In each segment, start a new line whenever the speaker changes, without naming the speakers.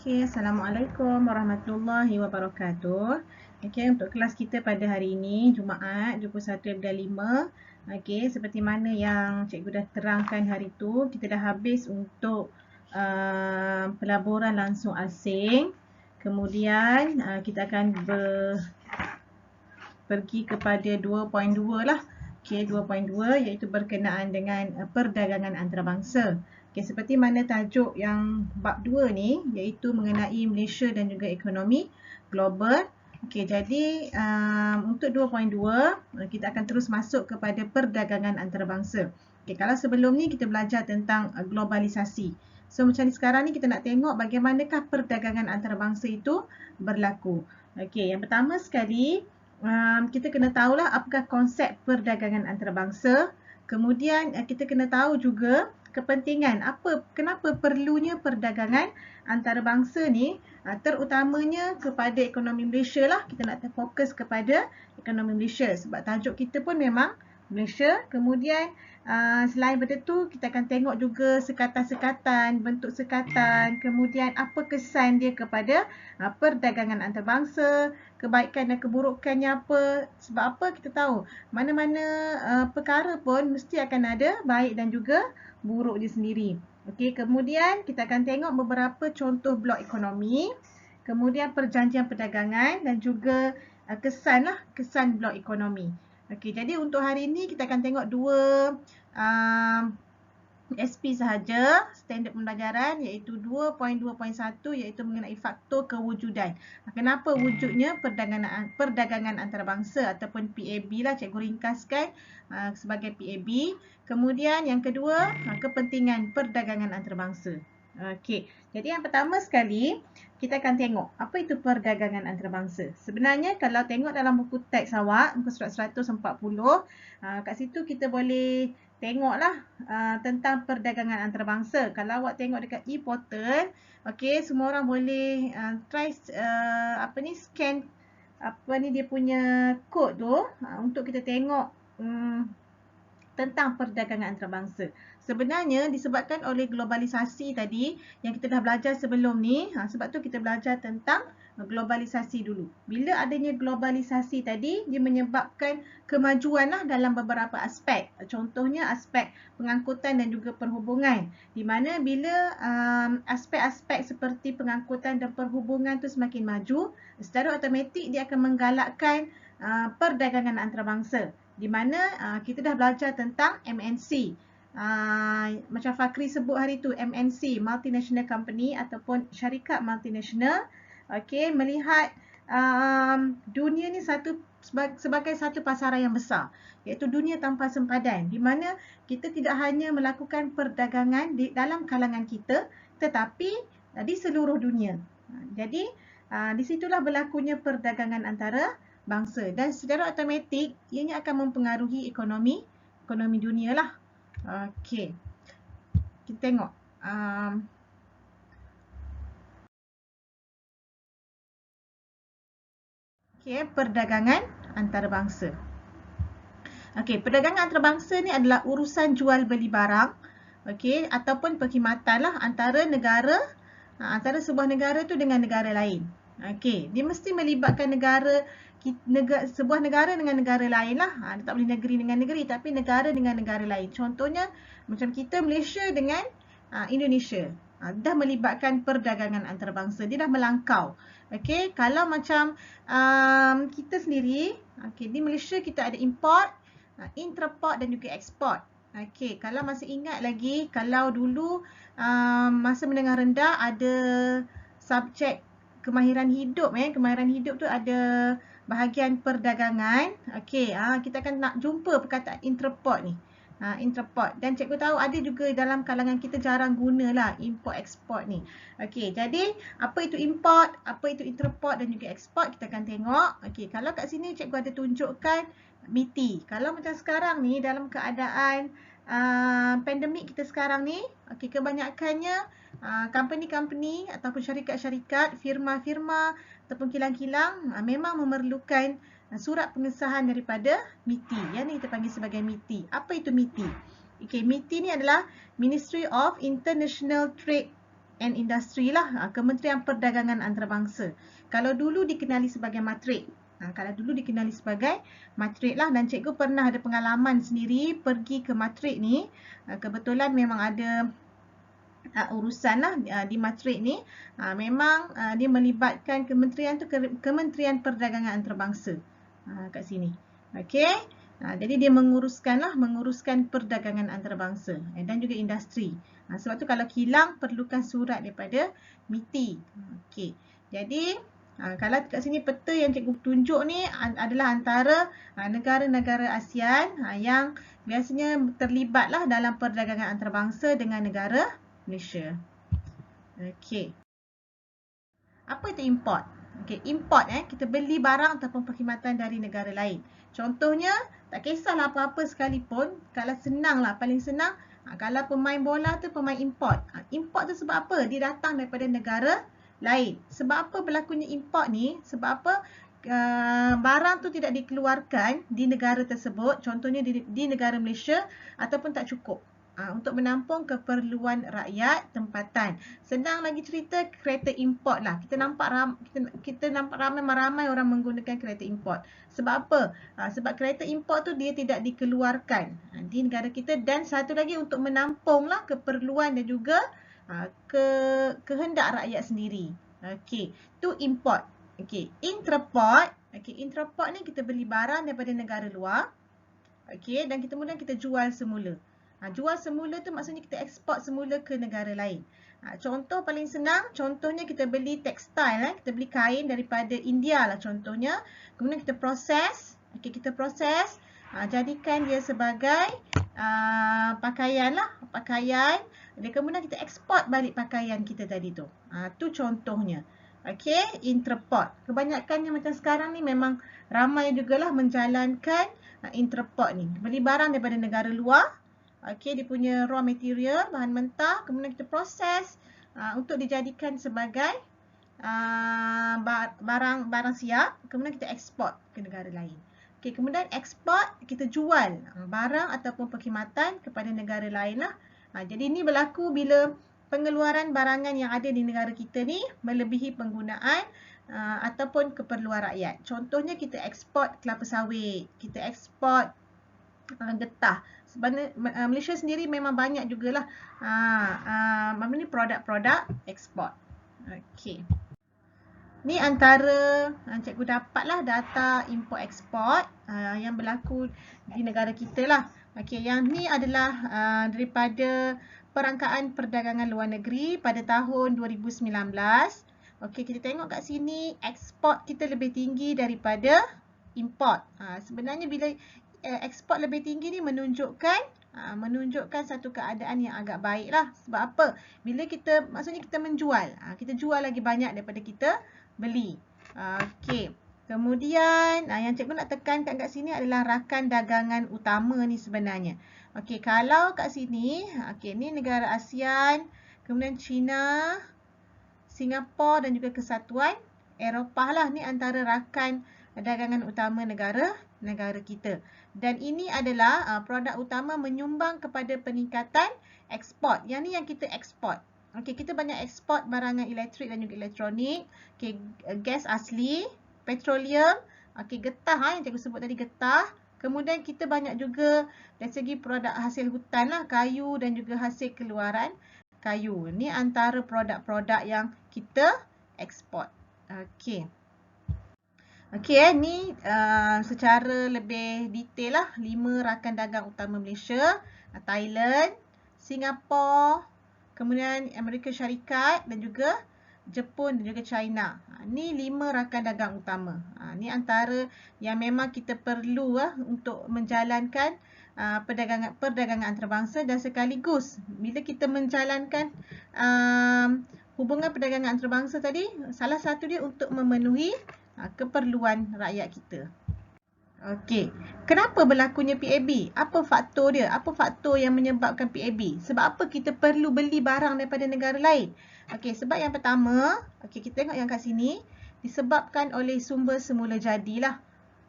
Okey, Assalamualaikum warahmatullahi wabarakatuh. Okey, untuk kelas kita pada hari ini, Jumaat 21/5. Okey, seperti mana yang cikgu dah terangkan hari tu, kita dah habis untuk pelaburan langsung asing. Kemudian kita akan pergi kepada 2.2 lah. Okey, 2.2 iaitu berkenaan dengan perdagangan antarabangsa. Okay, seperti mana tajuk yang bab 2 ni, iaitu mengenai Malaysia dan juga ekonomi global. Okay, jadi untuk 2.2, kita akan terus masuk kepada perdagangan antarabangsa. Okay, kalau sebelum ni kita belajar tentang globalisasi. So macam ni sekarang ni kita nak tengok bagaimanakah perdagangan antarabangsa itu berlaku. Okay, yang pertama sekali, kita kena tahulah apakah konsep perdagangan antarabangsa. Kemudian kita kena tahu juga kepentingan kenapa perlunya perdagangan antarabangsa ni, terutamanya kepada ekonomi Malaysia lah. Kita nak fokus kepada ekonomi Malaysia sebab tajuk kita pun memang Malaysia. Kemudian selain daripada tu, kita akan tengok juga sekatan-sekatan, bentuk sekatan, kemudian apa kesan dia kepada perdagangan antarabangsa, kebaikan dan keburukannya apa. Sebab apa? Kita tahu mana-mana perkara pun mesti akan ada baik dan juga buruk dia sendiri. Okey, kemudian kita akan tengok beberapa contoh blok ekonomi, kemudian perjanjian perdagangan dan juga kesan blok ekonomi. Okey, jadi untuk hari ini kita akan tengok dua SP sahaja, standard pembelajaran, iaitu 2.2.1 iaitu mengenai faktor kewujudan. Kenapa wujudnya perdagangan antarabangsa ataupun PAB lah, cikgu ringkaskan sebagai PAB. Kemudian yang kedua, kepentingan perdagangan antarabangsa. Okey, jadi yang pertama sekali kita akan tengok apa itu perdagangan antarabangsa. Sebenarnya kalau tengok dalam buku teks awak, muka surat 140, kat situ kita boleh tengoklah tentang perdagangan antarabangsa. Kalau awak tengok dekat e-portal, okey, semua orang boleh try scan dia punya kod tu untuk kita tengok tentang perdagangan antarabangsa. Sebenarnya disebabkan oleh globalisasi tadi yang kita dah belajar sebelum ni, sebab tu kita belajar tentang globalisasi dulu. Bila adanya globalisasi tadi, dia menyebabkan kemajuan lah dalam beberapa aspek. Contohnya aspek pengangkutan dan juga perhubungan. Di mana bila aspek-aspek seperti pengangkutan dan perhubungan tu semakin maju, secara automatik dia akan menggalakkan perdagangan antarabangsa. Di mana kita dah belajar tentang MNC. Macam Fakri sebut hari tu, MNC, Multinational Company ataupun syarikat multinational. Okey, melihat dunia ni sebagai satu pasaran yang besar, iaitu dunia tanpa sempadan, di mana kita tidak hanya melakukan perdagangan di dalam kalangan kita, tetapi di seluruh dunia. Jadi di situlah berlakunya perdagangan antara bangsa dan secara automatik ianya akan mempengaruhi ekonomi dunia lah. Okey, kita tengok perdagangan antarabangsa. Okey, perdagangan antarabangsa ni adalah urusan jual beli barang, okey, ataupun perkhidmatan lah antara sebuah negara tu dengan negara lain. Okey, dia mesti melibatkan sebuah negara dengan negara lain lah. Dia tak boleh negeri dengan negeri, tapi negara dengan negara lain. Contohnya macam kita Malaysia dengan Indonesia. Dah melibatkan perdagangan antarabangsa, dia dah melangkau. Okey, kalau macam kita sendiri, okey, di Malaysia kita ada import, intraport dan juga ekspor. Okey, kalau masih ingat lagi, kalau dulu masa menengah rendah ada subjek kemahiran hidup, kemahiran hidup tu ada bahagian perdagangan. Okey, kita akan nak jumpa perkataan intraport ni. Intraport, dan cikgu tahu ada juga dalam kalangan kita jarang gunalah import export ni. Okey, jadi apa itu import, apa itu intraport dan juga ekspor, kita akan tengok. Okey, kalau kat sini cikgu ada tunjukkan MITI. Kalau macam sekarang ni dalam keadaan pandemik kita sekarang ni, okey, kebanyakannya company-company ataupun syarikat-syarikat, firma-firma ataupun kilang-kilang memang memerlukan surat pengesahan daripada MITI. Yang ni kita panggil sebagai MITI. Apa itu MITI? Okay, MITI ni adalah Ministry of International Trade and Industry lah, Kementerian Perdagangan Antarabangsa. Kalau dulu dikenali sebagai Matrik. Kalau dulu dikenali sebagai Matrik lah, dan cikgu pernah ada pengalaman sendiri pergi ke Matrik ni. Kebetulan memang ada urusan lah di Matrik ni. Memang dia melibatkan kementerian tu, Kementerian Perdagangan Antarabangsa kat sini. Okey. Jadi dia menguruskan perdagangan antarabangsa dan juga industri. Sebab tu kalau kilang perlukan surat daripada MITI. Okey. Jadi kalau kat sini peta yang cikgu tunjuk ni adalah antara negara-negara ASEAN yang biasanya terlibatlah dalam perdagangan antarabangsa dengan negara Malaysia. Okey. Apa itu import? Okey, import kita beli barang ataupun perkhidmatan dari negara lain. Contohnya, tak kisahlah apa-apa sekalipun, kalau senanglah, paling senang, kalau pemain bola tu pemain import. Import tu sebab apa? Dia datang daripada negara lain. Sebab apa berlakunya import ni? Sebab apa barang tu tidak dikeluarkan di negara tersebut, contohnya di negara Malaysia, ataupun tak cukup untuk menampung keperluan rakyat tempatan. Senang lagi cerita, kereta import lah. Kita nampak ramai orang menggunakan kereta import. Sebab apa? Sebab kereta import tu dia tidak dikeluarkan di negara kita, dan satu lagi untuk menampung lah keperluan dan juga kehendak rakyat sendiri. Okey, tu import. Okey, intraport. Okey, intraport ni kita beli barang daripada negara luar. Okey, dan kemudian kita jual semula. Jual semula tu maksudnya kita eksport semula ke negara lain. Contoh paling senang, contohnya kita beli tekstil, kita beli kain daripada India lah contohnya. Kemudian kita proses, jadikan dia sebagai pakaian lah, pakaian. Dan kemudian kita eksport balik pakaian kita tadi tu. Tu contohnya. Okey, intraport. Kebanyakannya macam sekarang ni memang ramai jugalah menjalankan intraport ni. Beli barang daripada negara luar. Okey, dia punya raw material, bahan mentah, kemudian kita proses untuk dijadikan sebagai barang siap, kemudian kita eksport ke negara lain. Okey, kemudian eksport kita jual barang ataupun perkhidmatan kepada negara lain lah. Jadi ini berlaku bila pengeluaran barangan yang ada di negara kita ni melebihi penggunaan ataupun keperluan rakyat. Contohnya kita eksport kelapa sawit, kita eksport getah. Malaysia sendiri memang banyak jugalah produk-produk ekspor. Okey. Ni antara cikgu dapatlah data import ekspor yang berlaku di negara kita lah. Okey, yang ni adalah daripada Perangkaan Perdagangan Luar Negeri pada tahun 2019. Okey, kita tengok kat sini ekspor kita lebih tinggi daripada import. Sebenarnya bila ekspor lebih tinggi ni menunjukkan satu keadaan yang agak baik lah. Sebab apa? Bila maksudnya kita menjual, kita jual lagi banyak daripada kita beli. Okey. Kemudian yang cikgu nak tekankan kat sini adalah rakan dagangan utama ni sebenarnya. Okey, kalau kat sini, okey, ni negara ASEAN, kemudian China, Singapura dan juga Kesatuan Eropah lah. Ni antara rakan dagangan utama negara kita. Dan ini adalah produk utama menyumbang kepada peningkatan ekspor. Yang ni yang kita ekspor. Okey, kita banyak ekspor barangan elektrik dan juga elektronik. Okey, gas asli, petroleum, okey, getah yang cikgu sebut tadi, getah. Kemudian kita banyak juga dari segi produk hasil hutan lah, kayu dan juga hasil keluaran kayu. Ni antara produk-produk yang kita ekspor. Okey. Okey, ni secara lebih detail lah 5 rakan dagang utama Malaysia, Thailand, Singapura, kemudian Amerika Syarikat dan juga Jepun dan juga China. Ni 5 rakan dagang utama. Ni antara yang memang kita perlu untuk menjalankan perdagangan antarabangsa, dan sekaligus bila kita menjalankan hubungan perdagangan antarabangsa tadi, salah satu dia untuk memenuhi keperluan rakyat kita. Okey, kenapa berlakunya PAB? Apa faktor dia? Apa faktor yang menyebabkan PAB? Sebab apa kita perlu beli barang daripada negara lain? Okey, sebab yang pertama, okey, kita tengok yang kat sini, disebabkan oleh sumber semula jadilah.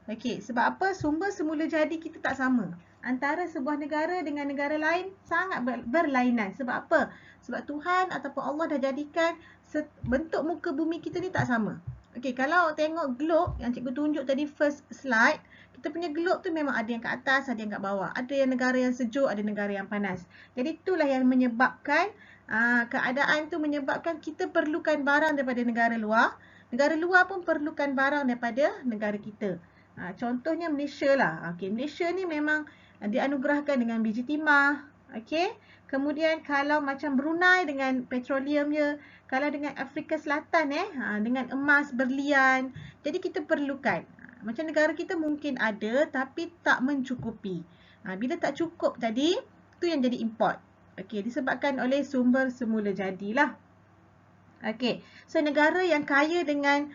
Okey, sebab apa? Sumber semula jadi kita tak sama. antara sebuah negara dengan negara lain sangat berlainan. Sebab apa? Sebab Tuhan ataupun Allah dah jadikan bentuk muka bumi kita ni tak sama. Okey, kalau tengok globe yang cikgu tunjuk tadi first slide, kita punya globe tu memang ada yang kat atas, ada yang kat bawah. Ada yang negara yang sejuk, ada negara yang panas. Jadi itulah yang menyebabkan keadaan tu menyebabkan kita perlukan barang daripada negara luar. Negara luar pun perlukan barang daripada negara kita. Contohnya Malaysia lah. Okey, Malaysia ni memang dianugerahkan dengan biji timah. Okey. Kemudian kalau macam Brunei dengan petroleumnya, kalau dengan Afrika Selatan dengan emas, berlian. Jadi kita perlukan. Macam negara kita mungkin ada tapi tak mencukupi. Bila tak cukup tadi, tu yang jadi import. Okey, disebabkan oleh sumber semula jadilah. Okey, so negara yang kaya dengan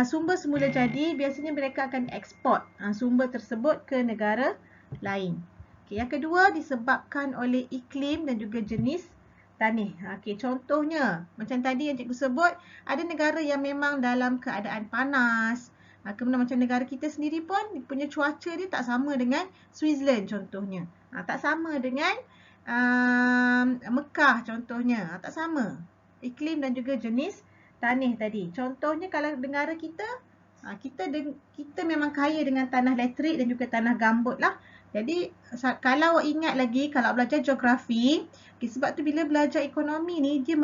sumber semula jadi, biasanya mereka akan ekspor sumber tersebut ke negara lain. Okay, yang kedua disebabkan oleh iklim dan juga jenis tanah. Okay, contohnya macam tadi yang cikgu sebut, ada negara yang memang dalam keadaan panas. Kemudian macam negara kita sendiri pun punya cuaca dia tak sama dengan Switzerland contohnya. Tak sama dengan Mekah contohnya. Tak sama. Iklim dan juga jenis tanah tadi. Contohnya kalau negara kita, kita memang kaya dengan tanah elektrik dan juga tanah gambut lah. Jadi kalau awak ingat lagi, kalau belajar geografi, sebab tu bila belajar ekonomi ni, dia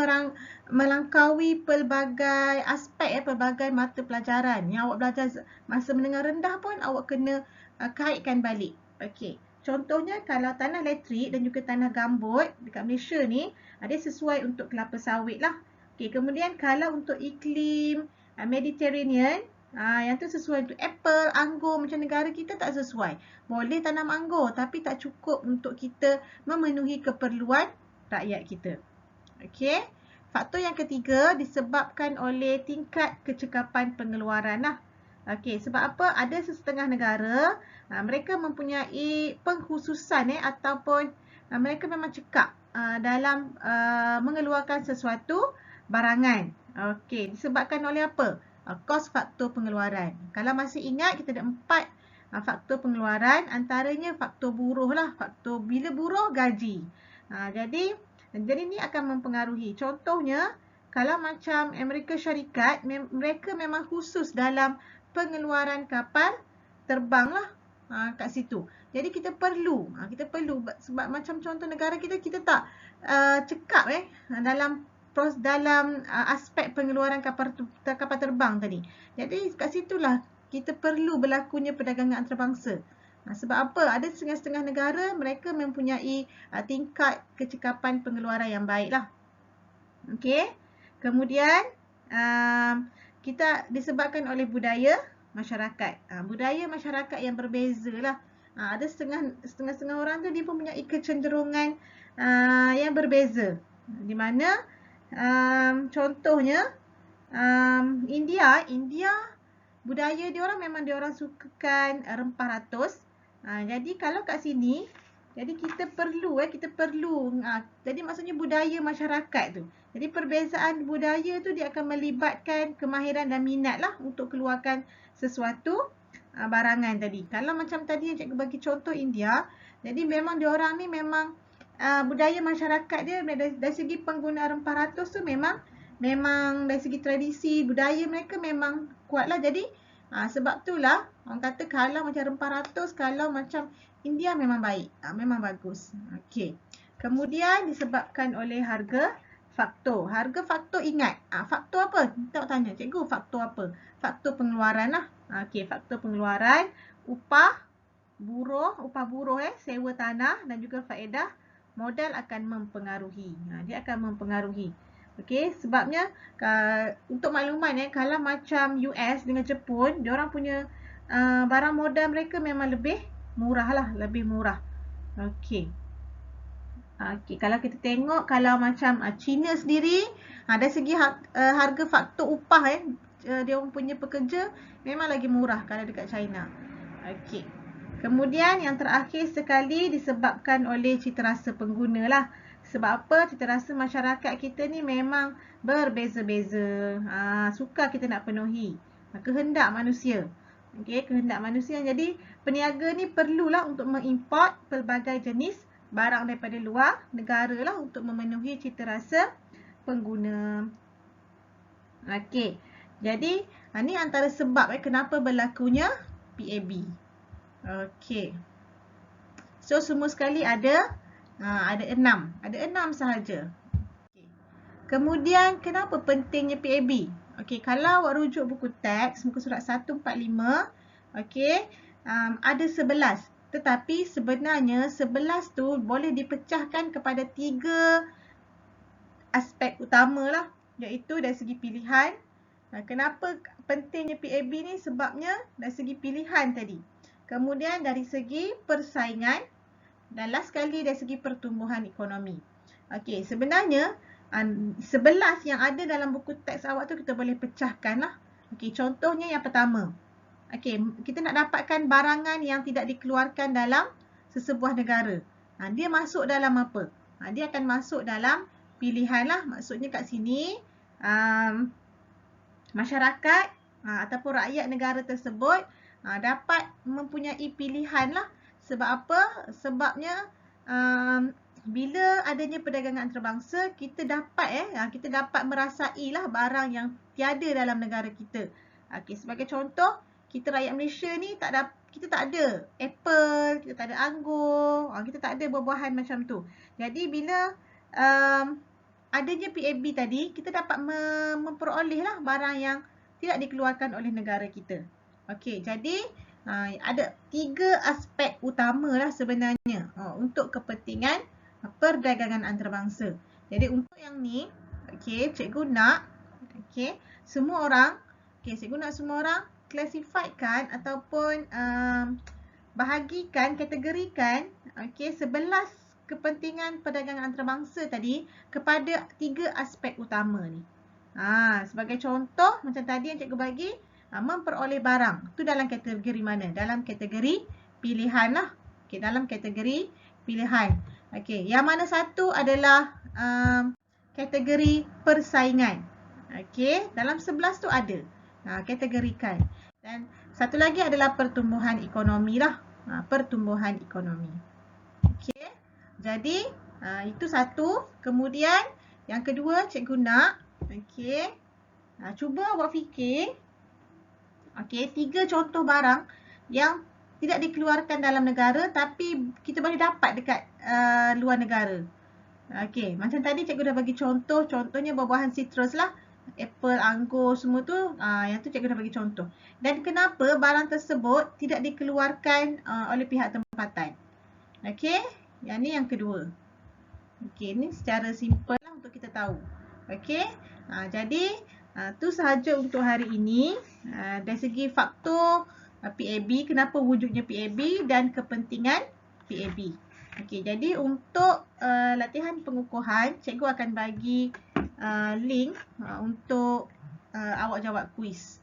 melangkaui pelbagai aspek, pelbagai mata pelajaran. Yang awak belajar masa menengah rendah pun, awak kena kaitkan balik. Okey. Contohnya kalau tanah elektrik dan juga tanah gambut dekat Malaysia ni, ada sesuai untuk kelapa sawit lah. Okey, kemudian kalau untuk iklim Mediterranean, yang tu sesuai untuk apple, anggur. Macam negara kita tak sesuai. Boleh tanam anggur tapi tak cukup untuk kita memenuhi keperluan rakyat kita. Okey. Faktor yang ketiga disebabkan oleh tingkat kecekapan pengeluaran lah. Okey, sebab apa? Ada setengah negara, mereka mempunyai pengkhususan ataupun mereka memang cekap dalam mengeluarkan sesuatu barangan. Okey, disebabkan oleh apa? Kos faktor pengeluaran. Kalau masih ingat, kita ada 4 faktor pengeluaran. Antaranya faktor buruh lah. Faktor bila buruh, gaji. Jadi ni akan mempengaruhi. Contohnya, kalau macam Amerika Syarikat, mereka memang khusus dalam pengeluaran kapal terbang lah kat situ. Jadi kita perlu. Sebab macam contoh negara kita, kita tak cekap dalam aspek pengeluaran kapal terbang tadi. Jadi kat situlah kita perlu berlakunya perdagangan antarabangsa. Sebab apa? Ada setengah-setengah negara mereka mempunyai tingkat kecekapan pengeluaran yang baik lah. Okey. Kemudian kita disebabkan oleh budaya masyarakat. Budaya masyarakat yang berbeza lah. Ada setengah-setengah orang tu dia mempunyai kecenderungan yang berbeza. Di mana contohnya India budaya dia orang memang dia orang sukakan rempah ratus. Jadi kalau kat sini, jadi kita perlu jadi maksudnya budaya masyarakat tu. Jadi perbezaan budaya tu dia akan melibatkan kemahiran dan minat lah untuk keluarkan sesuatu barangan tadi. Kalau macam tadi yang cikgu bagi contoh India, jadi memang dia orang ni memang budaya masyarakat dia dari segi penggunaan rempah ratus tu memang dari segi tradisi budaya mereka memang kuat lah. Jadi sebab itulah orang kata kalau macam rempah ratus, kalau macam India memang baik, memang bagus. Okey. Kemudian disebabkan oleh harga faktor. Harga faktor ingat. Faktor apa? Kita tanya cikgu, faktor apa? Faktor pengeluaran lah. Okey, faktor pengeluaran, upah buruh, sewa tanah dan juga faedah modal akan mempengaruhi. Dia akan mempengaruhi. Okey, sebabnya untuk makluman kalau macam US dengan Jepun, dia orang punya barang modal mereka memang lebih murah lah, lebih murah. Okey. Okey, kalau kita tengok kalau macam China sendiri, dari segi harga faktor upah dia orang punya pekerja memang lagi murah kalau dekat China. Okey. Kemudian yang terakhir sekali disebabkan oleh citarasa pengguna lah. Sebab apa? Citarasa masyarakat kita ni memang berbeza-beza. Suka kita nak penuhi kehendak manusia. Okey, kehendak manusia. Jadi peniaga ni perlulah untuk mengimport pelbagai jenis barang daripada luar negara lah untuk memenuhi cita rasa pengguna. Okey. Jadi ni antara sebab kenapa berlakunya PAB. Okey. So semua sekali ada 6. Ada 6 sahaja. Okay. Kemudian kenapa pentingnya PAB? Okey, kalau awak rujuk buku teks muka surat 145, okey, ada 11. Tetapi sebenarnya 11 tu boleh dipecahkan kepada 3 aspek utama lah, iaitu dari segi pilihan. Kenapa pentingnya PAB ni? Sebabnya dari segi pilihan tadi. Kemudian dari segi persaingan dan last sekali dari segi pertumbuhan ekonomi. Okey, sebenarnya 11 yang ada dalam buku teks awak tu kita boleh pecahkan lah. Okey, contohnya yang pertama. Okey, kita nak dapatkan barangan yang tidak dikeluarkan dalam sesebuah negara. Dia masuk dalam apa? Dia akan masuk dalam pilihan lah. Maksudnya kat sini masyarakat ataupun rakyat negara tersebut dapat mempunyai pilihan lah. Sebab apa? Sebabnya bila adanya perdagangan antarabangsa, kita dapat merasai lah barang yang tiada dalam negara kita. Okey, sebagai contoh, kita rakyat Malaysia ni kita tak ada apple, kita tak ada anggur, kita tak ada buah-buahan macam tu. Jadi bila adanya PAB tadi, kita dapat memperoleh lah barang yang tidak dikeluarkan oleh negara kita. Okey, jadi ada 3 aspek utama lah sebenarnya untuk kepentingan perdagangan antarabangsa. Jadi untuk yang ni, okey, cikgu nak semua orang classifykan ataupun bahagikan, kategorikan 11 kepentingan perdagangan antarabangsa tadi kepada 3 aspek utama ni. Sebagai contoh macam tadi yang cikgu bagi, memperoleh barang. Tu dalam kategori mana? Dalam kategori pilihan lah. Okey, dalam kategori pilihan. Okey, yang mana satu adalah kategori persaingan. Okey, dalam 11 tu ada. Kategorikan. Dan satu lagi adalah pertumbuhan ekonomi lah. Pertumbuhan ekonomi. Okey, jadi itu satu. Kemudian yang kedua cikgu nak, okey, cuba awak fikir, okey, 3 contoh barang yang tidak dikeluarkan dalam negara tapi kita boleh dapat dekat luar negara. Okey, macam tadi cikgu dah bagi contoh, contohnya buah-buahan citrus lah. Apple, anggur, semua tu, yang tu cikgu dah bagi contoh. Dan kenapa barang tersebut tidak dikeluarkan oleh pihak tempatan. Okey, yang ni yang kedua. Okey, ni secara simple lah untuk kita tahu. Okey, jadi tu sahaja untuk hari ini. Dari segi faktor PAB, kenapa wujudnya PAB dan kepentingan PAB. Okey, jadi untuk latihan pengukuhan, cikgu akan bagi link untuk awak jawab kuis.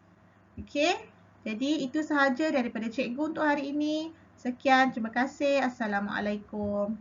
Okey, jadi itu sahaja daripada cikgu untuk hari ini. Sekian, terima kasih. Assalamualaikum.